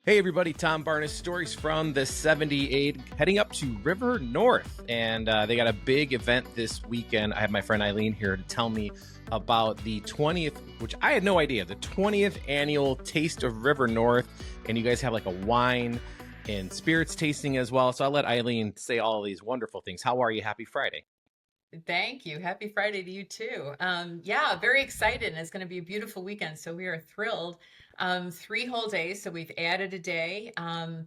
Hey everybody, Tom Barnes, stories from the 78, heading up to River North. And they got a big event this weekend. I have my friend Eileen here to tell me about the 20th, which I had no idea, the 20th annual Taste of River North. And you guys have like a wine and spirits tasting as well. So I'll let Eileen say all these wonderful things. How are you? Happy Friday. Thank you. Happy Friday to you too. Yeah, very excited. And it's going to be a beautiful weekend. So we are thrilled. 3 whole days. So we've added a day.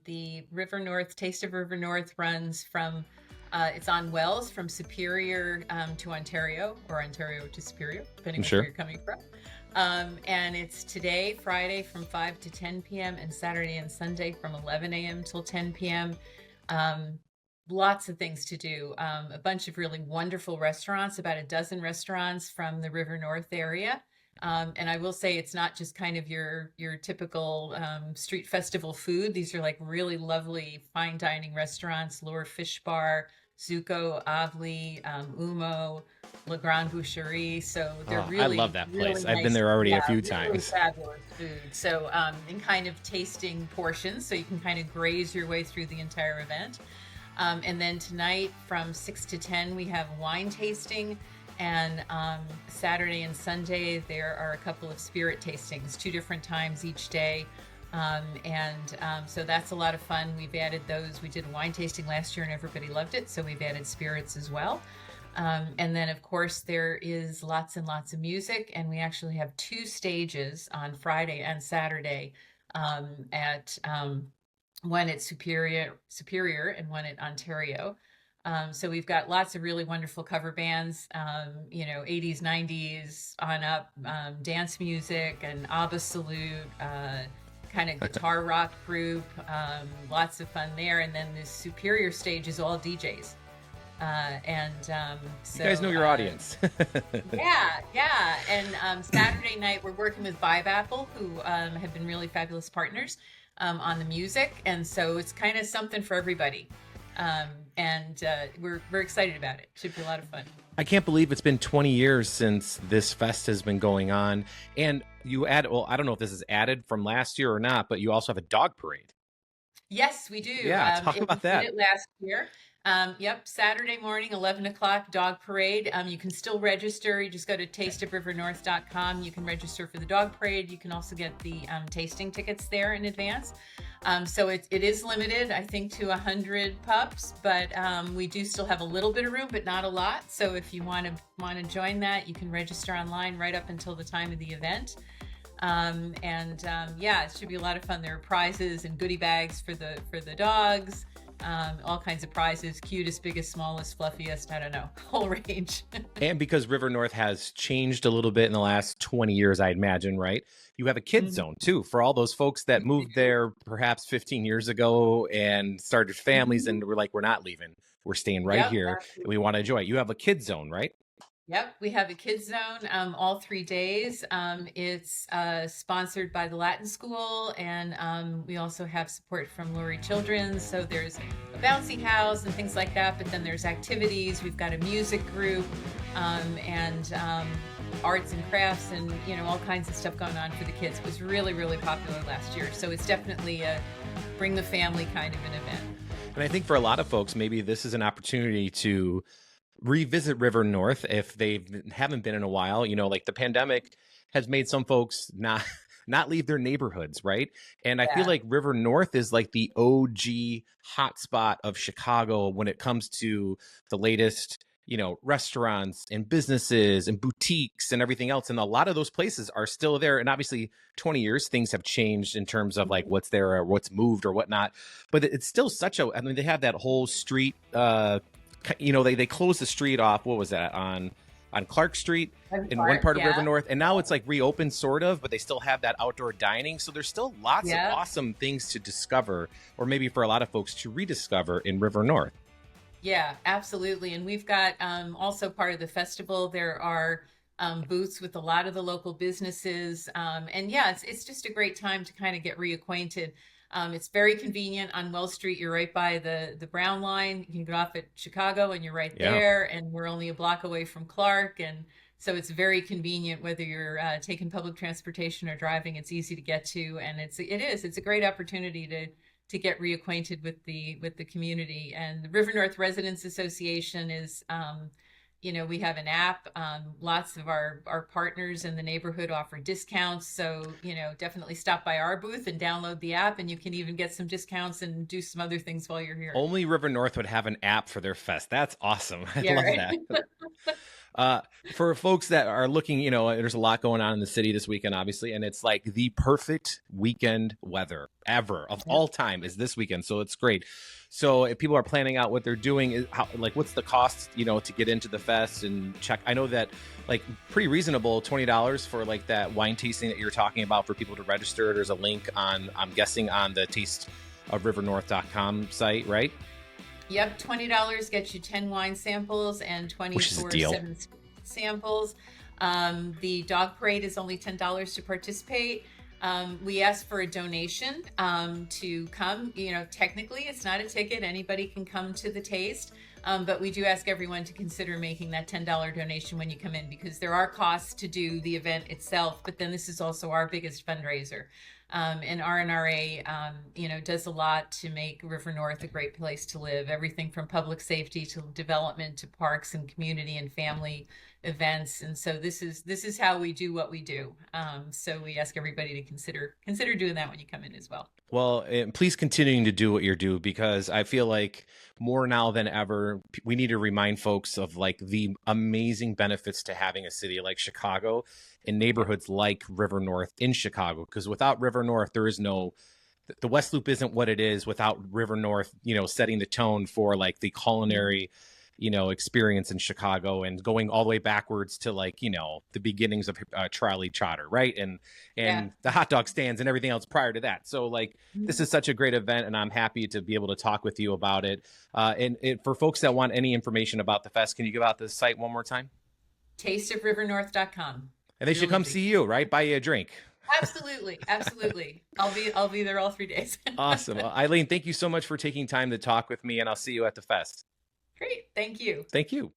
The River North, Taste of River North runs from, it's on Wells from Superior to Ontario or Ontario to Superior, I'm depending on where sure. you're coming from. And it's today, Friday from 5 to 10 p.m. and Saturday and Sunday from 11 a.m. till 10 p.m. Um, Lots of things to do. A bunch of really wonderful restaurants, about a dozen restaurants from the River North area. And I will say it's not just kind of your typical street festival food. These are like really lovely fine dining restaurants: Lure Fish Bar, Zuko, Avli, Umo, La Grande Boucherie. So they're Oh, I love really, that place. really I've been nice. there already Yeah, a few really times. fabulous food. So, in kind of tasting portions, so you can kind of graze your way through the entire event. And then tonight from 6 to 10, we have wine tasting. And Saturday and Sunday, there are a couple of spirit tastings, two different times each day. So that's a lot of fun. We've added those. We did wine tasting last year and everybody loved it. So we've added spirits as well. And then, of course, there is lots and lots of music. And we actually have two stages on Friday and Saturday at one at Superior and one at Ontario. So we've got lots of really wonderful cover bands, 80s, 90s on up, dance music and ABBA Salute, kind of guitar rock group, lots of fun there. And then the Superior stage is all DJs. And You guys know your audience. yeah, yeah. And Saturday night, we're working with Vibe Apple, who have been really fabulous partners on the music. And so it's kind of something for everybody. We're excited about it. Should be a lot of fun. I can't believe it's been 20 years since this fest has been going on. And you add, well, I don't know if this is added from last year or not, but you also have a dog parade. Yes, we do. Yeah, talk We about did that. it last year. Yep, Saturday morning, 11 o'clock, dog parade. You can still register. You just go to tasteofrivernorth.com. You can register for the dog parade. You can also get the tasting tickets there in advance. So it is limited, I think, to 100 pups, but we do still have a little bit of room, but not a lot. So if you want to join that, you can register online right up until the time of the event. Yeah, it should be a lot of fun. There are prizes and goodie bags for the dogs, all kinds of prizes, cutest, biggest, smallest, fluffiest, I don't know, whole range. And because River North has changed a little bit in the last 20 years, I imagine, right? You have a kids Mhm. zone too for all those folks that moved there perhaps 15 years ago and started families and were like, we're not leaving. We're staying right Yep, here and we want to enjoy it. You have a kids zone, right? Yep, we have a kids zone all 3 days. It's sponsored by the Latin School, and we also have support from Lurie Children's. So there's a bouncy house and things like that, but then there's activities. We've got a music group and arts and crafts and all kinds of stuff going on for the kids. It was really, really popular last year. So it's definitely a bring the family kind of an event. And I think for a lot of folks, maybe this is an opportunity to revisit River North if they haven't been in a while. Like the pandemic has made some folks not leave their neighborhoods, right? And I feel Yeah. like River North is like the OG hotspot of Chicago when it comes to the latest, restaurants and businesses and boutiques and everything else. And a lot of those places are still there. And obviously, 20 years, things have changed in terms of like what's there or what's moved or whatnot. But it's still I mean, they have that whole street, they closed the street off. What was that on Clark Street Fun in one part, part of River yeah, North, and now it's like reopened sort of, but they still have that outdoor dining. So there's still lots of yeah. awesome things to discover, or maybe for a lot of folks to rediscover in River North. Yeah, absolutely. And we've got also part of the festival. There are booths with a lot of the local businesses. And yeah, it's just a great time to kind of get reacquainted. It's very convenient on Wells Street. You're right by the Brown line. You can get off at Chicago and you're right Yeah. there. And we're only a block away from Clark. And So it's very convenient whether you're taking public transportation or driving. It's easy to get to, and it's a great opportunity to get reacquainted with the community. And the River North Residents Association is, we have an app. Lots of our partners in the neighborhood offer discounts. So, definitely stop by our booth and download the app, and you can even get some discounts and do some other things while you're here. Only River North would have an app for their fest. That's awesome. I Yeah, love right. that. For folks that are looking, there's a lot going on in the city this weekend, obviously, and it's like the perfect weekend weather ever of Yep. all time is this weekend. So it's great. So if people are planning out what they're doing, what's the cost, to get into the fest and check? I know that like pretty reasonable, $20 for like that wine tasting that you're talking about for people to register. There's a link on, I'm guessing, on the tasteofrivernorth.com site, right? Yep, $20 gets you 10 wine samples and 20 Which is a for deal. 7 samples. The dog parade is only $10 to participate. We ask for a donation to come. Technically, it's not a ticket. Anybody can come to the taste. But we do ask everyone to consider making that $10 donation when you come in, because there are costs to do the event itself. But then this is also our biggest fundraiser. And RNRA, does a lot to make River North a great place to live. Everything from public safety to development to parks and community and family events. And so this is how we do what we do. So we ask everybody to consider doing that when you come in as well. Well, and please continuing to do what you're doing, because I feel like more now than ever, we need to remind folks of like the amazing benefits to having a city like Chicago and neighborhoods like River North in Chicago. Because without River North, there is the West Loop isn't what it is without River North, setting the tone for like the culinary, experience in Chicago, and going all the way backwards to like, the beginnings of Charlie Trotter, right? And Yeah. the hot dog stands and everything else prior to that. So like, this is such a great event, and I'm happy to be able to talk with you about it. For folks that want any information about the fest, can you give out the site one more time? Tasteofrivernorth.com. And they should come see you, right? Buy you a drink. Absolutely, absolutely. I'll be there all 3 days. Awesome. Eileen, thank you so much for taking time to talk with me, and I'll see you at the fest. Great. Thank you. Thank you.